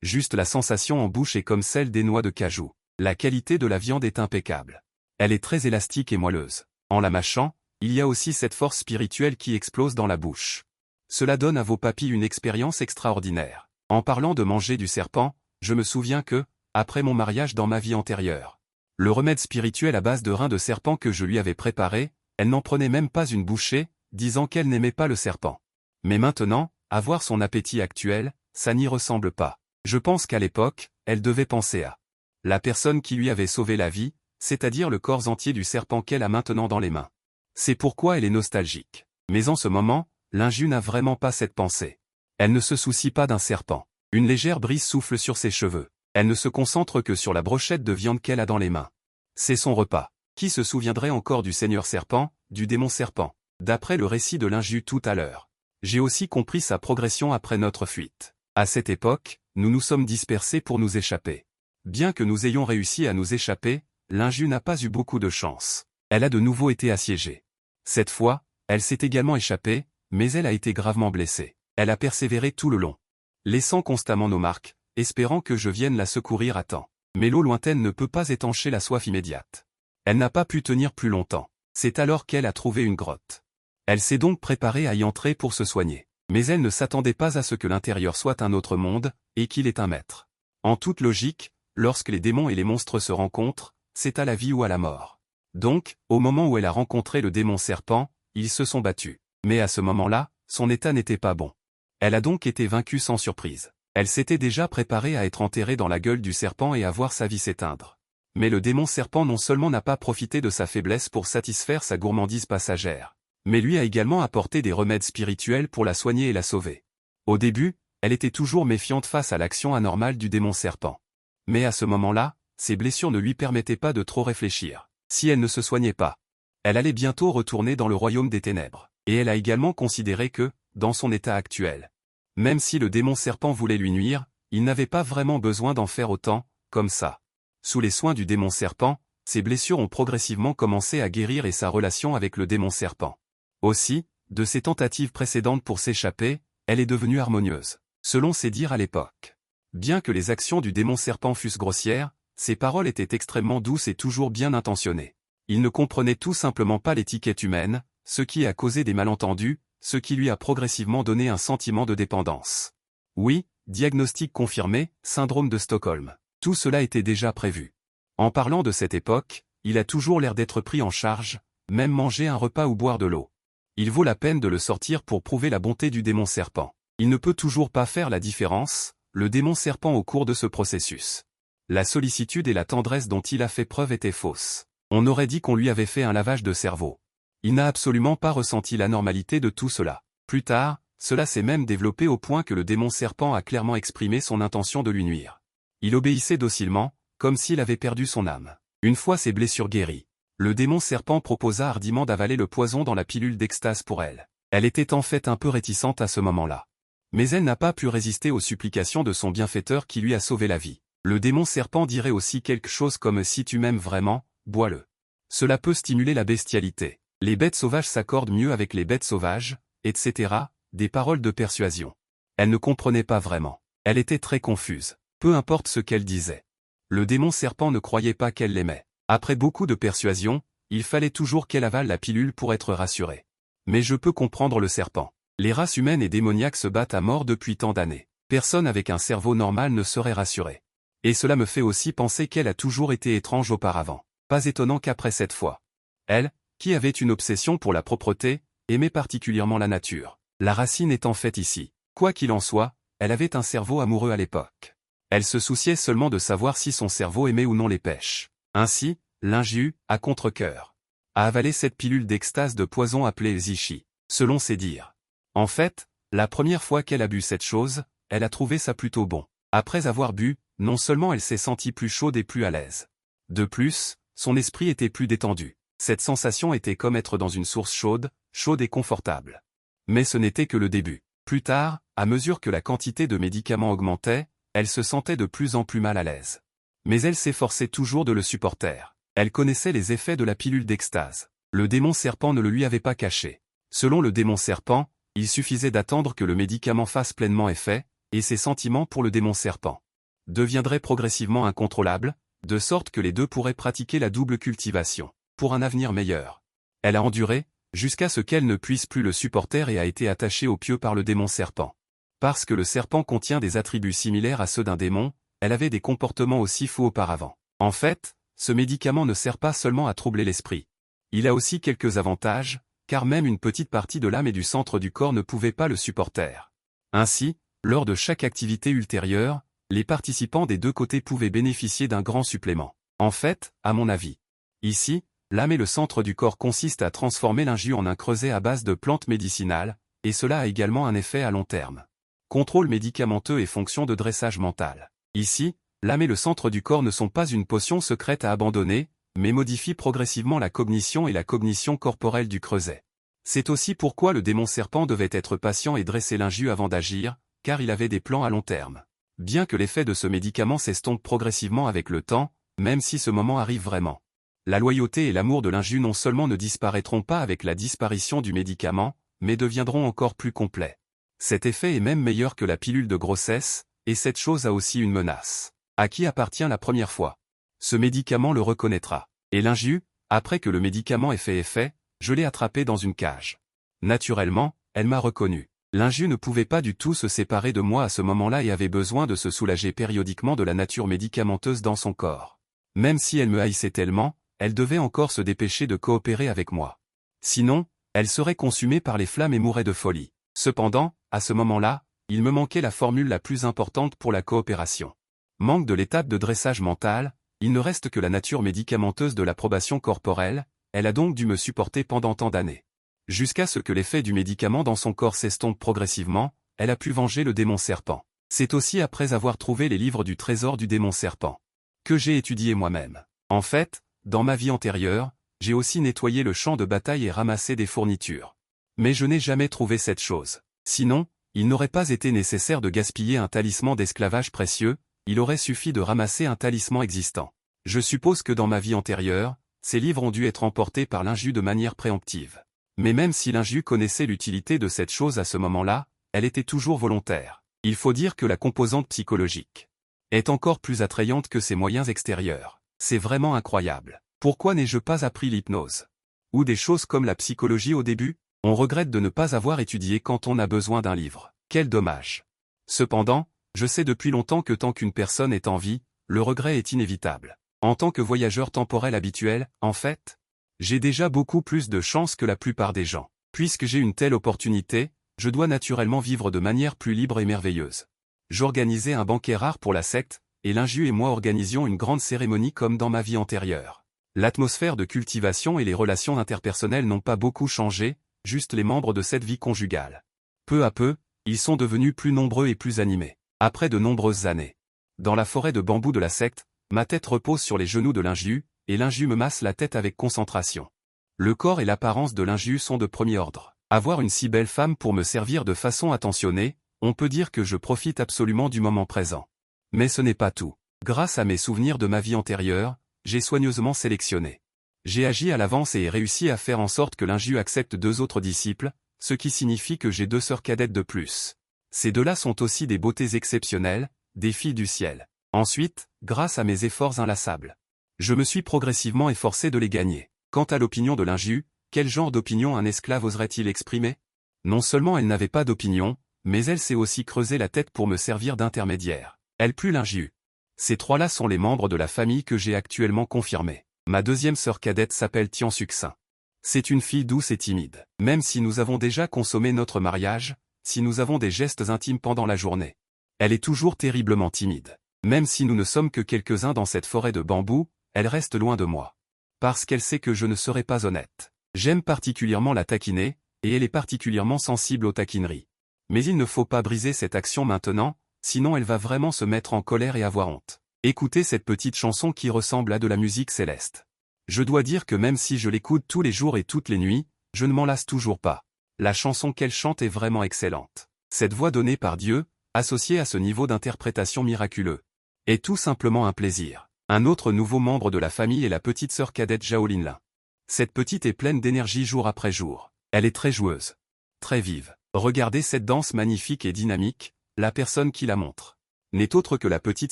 Juste la sensation en bouche est comme celle des noix de cajou. La qualité de la viande est impeccable. Elle est très élastique et moelleuse. En la mâchant, il y a aussi cette force spirituelle qui explose dans la bouche. Cela donne à vos papilles une expérience extraordinaire. En parlant de manger du serpent, je me souviens que, après mon mariage dans ma vie antérieure, le remède spirituel à base de reins de serpent que je lui avais préparé, elle n'en prenait même pas une bouchée, disant qu'elle n'aimait pas le serpent. Mais maintenant, à voir son appétit actuel, ça n'y ressemble pas. Je pense qu'à l'époque, elle devait penser à la personne qui lui avait sauvé la vie, c'est-à-dire le corps entier du serpent qu'elle a maintenant dans les mains. C'est pourquoi elle est nostalgique. Mais en ce moment, l'inju n'a vraiment pas cette pensée. Elle ne se soucie pas d'un serpent. Une légère brise souffle sur ses cheveux. Elle ne se concentre que sur la brochette de viande qu'elle a dans les mains. C'est son repas. Qui se souviendrait encore du Seigneur Serpent, du démon serpent? D'après le récit de l'inju tout à l'heure. J'ai aussi compris sa progression après notre fuite. À cette époque, nous nous sommes dispersés pour nous échapper. Bien que nous ayons réussi à nous échapper, l'inju n'a pas eu beaucoup de chance. Elle a de nouveau été assiégée. Cette fois, elle s'est également échappée, mais elle a été gravement blessée. Elle a persévéré tout le long, laissant constamment nos marques, espérant que je vienne la secourir à temps. Mais l'eau lointaine ne peut pas étancher la soif immédiate. Elle n'a pas pu tenir plus longtemps. C'est alors qu'elle a trouvé une grotte. Elle s'est donc préparée à y entrer pour se soigner. Mais elle ne s'attendait pas à ce que l'intérieur soit un autre monde, et qu'il est un maître. En toute logique, lorsque les démons et les monstres se rencontrent, c'est à la vie ou à la mort. Donc, au moment où elle a rencontré le démon serpent, ils se sont battus. Mais à ce moment-là, son état n'était pas bon. Elle a donc été vaincue sans surprise. Elle s'était déjà préparée à être enterrée dans la gueule du serpent et à voir sa vie s'éteindre. Mais le démon serpent non seulement n'a pas profité de sa faiblesse pour satisfaire sa gourmandise passagère, mais lui a également apporté des remèdes spirituels pour la soigner et la sauver. Au début, elle était toujours méfiante face à l'action anormale du démon serpent. Mais à ce moment-là, ses blessures ne lui permettaient pas de trop réfléchir. Si elle ne se soignait pas, elle allait bientôt retourner dans le royaume des ténèbres. Et elle a également considéré que, dans son état actuel, même si le démon serpent voulait lui nuire, il n'avait pas vraiment besoin d'en faire autant, comme ça. Sous les soins du démon serpent, ses blessures ont progressivement commencé à guérir et sa relation avec le démon serpent. Aussi, de ses tentatives précédentes pour s'échapper, elle est devenue harmonieuse, selon ses dires à l'époque. Bien que les actions du démon serpent fussent grossières, ses paroles étaient extrêmement douces et toujours bien intentionnées. Il ne comprenait tout simplement pas l'étiquette humaine, ce qui a causé des malentendus, ce qui lui a progressivement donné un sentiment de dépendance. Oui, diagnostic confirmé, syndrome de Stockholm. Tout cela était déjà prévu. En parlant de cette époque, il a toujours l'air d'être pris en charge, même manger un repas ou boire de l'eau. Il vaut la peine de le sortir pour prouver la bonté du démon serpent. Il ne peut toujours pas faire la différence, le démon serpent au cours de ce processus. La sollicitude et la tendresse dont il a fait preuve étaient fausses. On aurait dit qu'on lui avait fait un lavage de cerveau. Il n'a absolument pas ressenti l'anormalité de tout cela. Plus tard, cela s'est même développé au point que le démon serpent a clairement exprimé son intention de lui nuire. Il obéissait docilement, comme s'il avait perdu son âme. Une fois ses blessures guéries, le démon serpent proposa hardiment d'avaler le poison dans la pilule d'extase pour elle. Elle était en fait un peu réticente à ce moment-là. Mais elle n'a pas pu résister aux supplications de son bienfaiteur qui lui a sauvé la vie. Le démon serpent dirait aussi quelque chose comme « si tu m'aimes vraiment, bois-le ». Cela peut stimuler la bestialité. Les bêtes sauvages s'accordent mieux avec les bêtes sauvages, etc. Des paroles de persuasion. Elle ne comprenait pas vraiment. Elle était très confuse. Peu importe ce qu'elle disait. Le démon serpent ne croyait pas qu'elle l'aimait. Après beaucoup de persuasion, il fallait toujours qu'elle avale la pilule pour être rassurée. Mais je peux comprendre le serpent. Les races humaines et démoniaques se battent à mort depuis tant d'années. Personne avec un cerveau normal ne serait rassuré. Et cela me fait aussi penser qu'elle a toujours été étrange auparavant. Pas étonnant qu'après cette fois. Elle, qui avait une obsession pour la propreté, aimait particulièrement la nature. La racine est en fait ici. Quoi qu'il en soit, elle avait un cerveau amoureux à l'époque. Elle se souciait seulement de savoir si son cerveau aimait ou non les pêches. Ainsi, l'inju, à contre-cœur, a avalé cette pilule d'extase de poison appelée Zichi, selon ses dires. En fait, la première fois qu'elle a bu cette chose, elle a trouvé ça plutôt bon. Après avoir bu, non seulement elle s'est sentie plus chaude et plus à l'aise. De plus, son esprit était plus détendu. Cette sensation était comme être dans une source chaude et confortable. Mais ce n'était que le début. Plus tard, à mesure que la quantité de médicaments augmentait, elle se sentait de plus en plus mal à l'aise. Mais elle s'efforçait toujours de le supporter. Elle connaissait les effets de la pilule d'extase. Le démon serpent ne le lui avait pas caché. Selon le démon serpent, il suffisait d'attendre que le médicament fasse pleinement effet, et ses sentiments pour le démon serpent deviendraient progressivement incontrôlables, de sorte que les deux pourraient pratiquer la double cultivation, pour un avenir meilleur. Elle a enduré, jusqu'à ce qu'elle ne puisse plus le supporter et a été attachée au pieu par le démon serpent. Parce que le serpent contient des attributs similaires à ceux d'un démon, elle avait des comportements aussi fous auparavant. En fait, ce médicament ne sert pas seulement à troubler l'esprit. Il a aussi quelques avantages, car même une petite partie de l'âme et du centre du corps ne pouvait pas le supporter. Ainsi, lors de chaque activité ultérieure, les participants des deux côtés pouvaient bénéficier d'un grand supplément. En fait, à mon avis. Ici, l'âme et le centre du corps consistent à transformer l'inju en un creuset à base de plantes médicinales, et cela a également un effet à long terme. Contrôle médicamenteux et fonction de dressage mental. Ici, l'âme et le centre du corps ne sont pas une potion secrète à abandonner, mais modifient progressivement la cognition et la cognition corporelle du creuset. C'est aussi pourquoi le démon serpent devait être patient et dresser l'inju avant d'agir, car il avait des plans à long terme. Bien que l'effet de ce médicament s'estompe progressivement avec le temps, même si ce moment arrive vraiment. La loyauté et l'amour de l'inju non seulement ne disparaîtront pas avec la disparition du médicament, mais deviendront encore plus complets. Cet effet est même meilleur que la pilule de grossesse, et cette chose a aussi une menace. À qui appartient la première fois? Ce médicament le reconnaîtra. Et l'inju, après que le médicament ait fait effet, je l'ai attrapé dans une cage. Naturellement, elle m'a reconnu. L'inju ne pouvait pas du tout se séparer de moi à ce moment-là et avait besoin de se soulager périodiquement de la nature médicamenteuse dans son corps. Même si elle me haïssait tellement, elle devait encore se dépêcher de coopérer avec moi. Sinon, elle serait consumée par les flammes et mourrait de folie. Cependant, à ce moment-là, il me manquait la formule la plus importante pour la coopération. Manque de l'étape de dressage mental, il ne reste que la nature médicamenteuse de l'approbation corporelle, elle a donc dû me supporter pendant tant d'années. Jusqu'à ce que l'effet du médicament dans son corps s'estompe progressivement, elle a pu venger le démon serpent. C'est aussi après avoir trouvé les livres du trésor du démon serpent que j'ai étudié moi-même. En fait, dans ma vie antérieure, j'ai aussi nettoyé le champ de bataille et ramassé des fournitures. Mais je n'ai jamais trouvé cette chose. Sinon, il n'aurait pas été nécessaire de gaspiller un talisman d'esclavage précieux, il aurait suffi de ramasser un talisman existant. Je suppose que dans ma vie antérieure, ces livres ont dû être emportés par l'inju de manière préemptive. Mais même si l'inju connaissait l'utilité de cette chose à ce moment-là, elle était toujours volontaire. Il faut dire que la composante psychologique est encore plus attrayante que ses moyens extérieurs. C'est vraiment incroyable. Pourquoi n'ai-je pas appris l'hypnose? Ou des choses comme la psychologie au début? On regrette de ne pas avoir étudié quand on a besoin d'un livre. Quel dommage. Cependant, je sais depuis longtemps que tant qu'une personne est en vie, le regret est inévitable. En tant que voyageur temporel habituel, en fait, j'ai déjà beaucoup plus de chance que la plupart des gens. Puisque j'ai une telle opportunité, je dois naturellement vivre de manière plus libre et merveilleuse. J'organisais un banquet rare pour la secte, et l'inju et moi organisions une grande cérémonie comme dans ma vie antérieure. L'atmosphère de cultivation et les relations interpersonnelles n'ont pas beaucoup changé, juste les membres de cette vie conjugale. Peu à peu, ils sont devenus plus nombreux et plus animés. Après de nombreuses années. Dans la forêt de bambou de la secte, ma tête repose sur les genoux de l'inju, et l'inju me masse la tête avec concentration. Le corps et l'apparence de l'inju sont de premier ordre. Avoir une si belle femme pour me servir de façon attentionnée, on peut dire que je profite absolument du moment présent. Mais ce n'est pas tout. Grâce à mes souvenirs de ma vie antérieure, j'ai soigneusement sélectionné. J'ai agi à l'avance et ai réussi à faire en sorte que l'inju accepte 2 autres disciples, ce qui signifie que j'ai 2 sœurs cadettes de plus. Ces 2-là sont aussi des beautés exceptionnelles, des filles du ciel. Ensuite, grâce à mes efforts inlassables, je me suis progressivement efforcé de les gagner. Quant à l'opinion de l'inju, quel genre d'opinion un esclave oserait-il exprimer? Non seulement elle n'avait pas d'opinion, mais elle s'est aussi creusé la tête pour me servir d'intermédiaire. Elle plut l'inju. Ces 3-là sont les membres de la famille que j'ai actuellement confirmés. Ma 2e sœur cadette s'appelle Tian Succin. C'est une fille douce et timide. Même si nous avons déjà consommé notre mariage, si nous avons des gestes intimes pendant la journée, elle est toujours terriblement timide. Même si nous ne sommes que quelques-uns dans cette forêt de bambou, elle reste loin de moi. Parce qu'elle sait que je ne serai pas honnête. J'aime particulièrement la taquiner, et elle est particulièrement sensible aux taquineries. Mais il ne faut pas briser cette action maintenant, sinon elle va vraiment se mettre en colère et avoir honte. Écoutez cette petite chanson qui ressemble à de la musique céleste. Je dois dire que même si je l'écoute tous les jours et toutes les nuits, je ne m'en lasse toujours pas. La chanson qu'elle chante est vraiment excellente. Cette voix donnée par Dieu, associée à ce niveau d'interprétation miraculeux, est tout simplement un plaisir. Un autre nouveau membre de la famille est la petite sœur cadette Zhao Linlin. Cette petite est pleine d'énergie jour après jour. Elle est très joueuse, très vive. Regardez cette danse magnifique et dynamique, la personne qui la montre n'est autre que la petite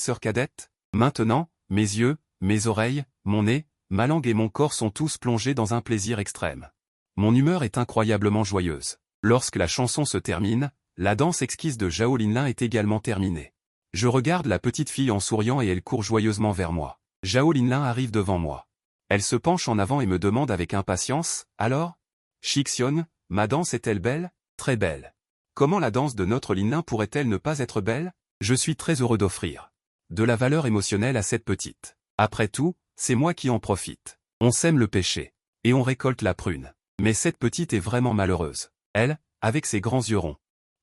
sœur cadette. Maintenant, mes yeux, mes oreilles, mon nez, ma langue et mon corps sont tous plongés dans un plaisir extrême. Mon humeur est incroyablement joyeuse. Lorsque la chanson se termine, la danse exquise de Zhao Linlin est également terminée. Je regarde la petite fille en souriant et elle court joyeusement vers moi. Zhao Linlin arrive devant moi. Elle se penche en avant et me demande avec impatience, « Alors, Shixion, ma danse est-elle belle? Très belle. Comment la danse de notre Linlin pourrait-elle ne pas être belle? Je suis très heureux d'offrir de la valeur émotionnelle à cette petite. Après tout, c'est moi qui en profite. On sème le péché, et on récolte la prune. Mais cette petite est vraiment malheureuse. Elle, avec ses grands yeux ronds,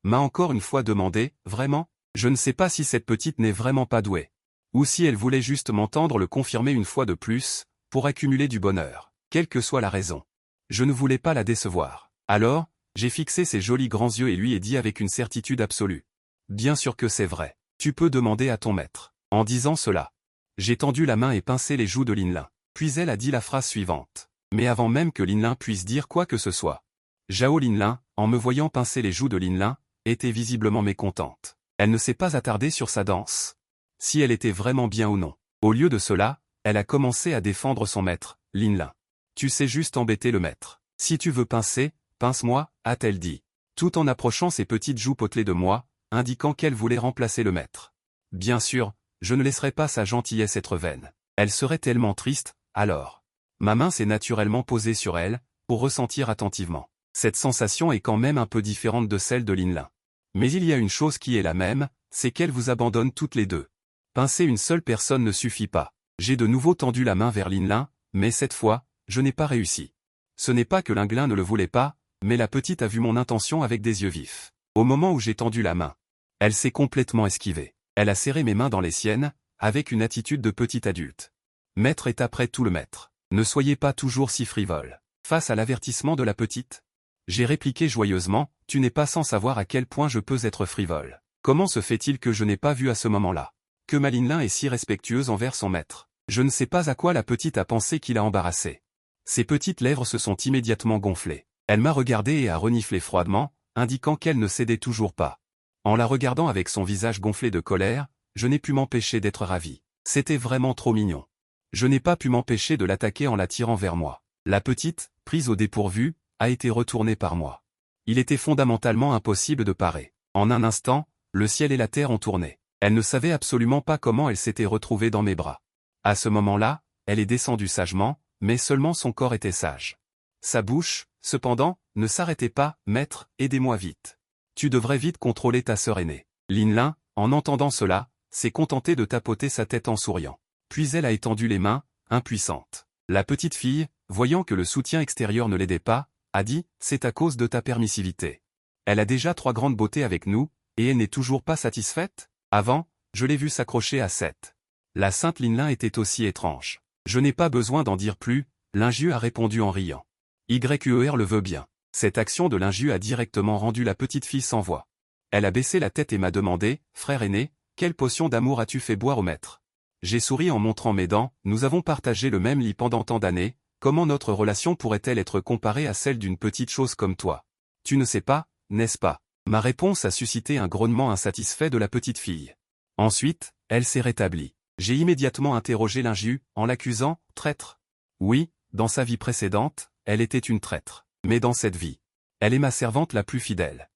m'a encore une fois demandé, vraiment? Je ne sais pas si cette petite n'est vraiment pas douée. Ou si elle voulait juste m'entendre le confirmer une fois de plus, pour accumuler du bonheur. Quelle que soit la raison. Je ne voulais pas la décevoir. Alors, j'ai fixé ses jolis grands yeux et lui ai dit avec une certitude absolue. Bien sûr que c'est vrai. Tu peux demander à ton maître. En disant cela, j'ai tendu la main et pincé les joues de Linlin. Puis elle a dit la phrase suivante. Mais avant même que Linlin puisse dire quoi que ce soit, Zhao Linlin, en me voyant pincer les joues de Linlin, était visiblement mécontente. Elle ne s'est pas attardée sur sa danse. Si elle était vraiment bien ou non. Au lieu de cela, elle a commencé à défendre son maître, Linlin. Tu sais juste embêter le maître. Si tu veux pincer, pince-moi, a-t-elle dit. Tout en approchant ses petites joues potelées de moi, indiquant qu'elle voulait remplacer le maître. Bien sûr, je ne laisserai pas sa gentillesse être vaine. Elle serait tellement triste, alors. Ma main s'est naturellement posée sur elle, pour ressentir attentivement. Cette sensation est quand même un peu différente de celle de Linlin. Mais il y a une chose qui est la même, c'est qu'elle vous abandonne toutes les deux. Pincer une seule personne ne suffit pas. J'ai de nouveau tendu la main vers Linlin, mais cette fois, je n'ai pas réussi. Ce n'est pas que Linlin ne le voulait pas, mais la petite a vu mon intention avec des yeux vifs. Au moment où j'ai tendu la main, elle s'est complètement esquivée. Elle a serré mes mains dans les siennes, avec une attitude de petit adulte. Maître est après tout le maître. Ne soyez pas toujours si frivole. Face à l'avertissement de la petite, j'ai répliqué joyeusement, tu n'es pas sans savoir à quel point je peux être frivole. Comment se fait-il que je n'ai pas vu à ce moment-là Que ma Linlin est si respectueuse envers son maître. Je ne sais pas à quoi la petite a pensé qu'il a embarrassé. Ses petites lèvres se sont immédiatement gonflées. Elle m'a regardé et a reniflé froidement, indiquant qu'elle ne cédait toujours pas. En la regardant avec son visage gonflé de colère, je n'ai pu m'empêcher d'être ravi. C'était vraiment trop mignon. Je n'ai pas pu m'empêcher de l'attaquer en la tirant vers moi. La petite, prise au dépourvu, a été retournée par moi. Il était fondamentalement impossible de parer. En un instant, le ciel et la terre ont tourné. Elle ne savait absolument pas comment elle s'était retrouvée dans mes bras. À ce moment-là, elle est descendue sagement, mais seulement son corps était sage. Sa bouche, cependant, ne s'arrêtait pas. « Maître, aidez-moi vite. Tu devrais vite contrôler ta sœur aînée. » Linlin, en entendant cela, s'est contentée de tapoter sa tête en souriant. Puis elle a étendu les mains, impuissante. La petite fille, voyant que le soutien extérieur ne l'aidait pas, a dit « C'est à cause de ta permissivité. Elle a déjà 3 grandes beautés avec nous, et elle n'est toujours pas satisfaite ? Avant, je l'ai vue s'accrocher à 7. » La sainte Linlin était aussi étrange. Je n'ai pas besoin d'en dire plus, Linju a répondu en riant. YUER le veut bien. Cette action de Linju a directement rendu la petite fille sans voix. Elle a baissé la tête et m'a demandé « Frère aîné, quelle potion d'amour as-tu fait boire au maître ?» J'ai souri en montrant mes dents. Nous avons partagé le même lit pendant tant d'années, comment notre relation pourrait-elle être comparée à celle d'une petite chose comme toi? Tu ne sais pas, n'est-ce pas? Ma réponse a suscité un grognement insatisfait de la petite fille. Ensuite, elle s'est rétablie. J'ai immédiatement interrogé Linju, en l'accusant, « Traître ?» Oui, dans sa vie précédente, elle était une traître. Mais dans cette vie, elle est ma servante la plus fidèle.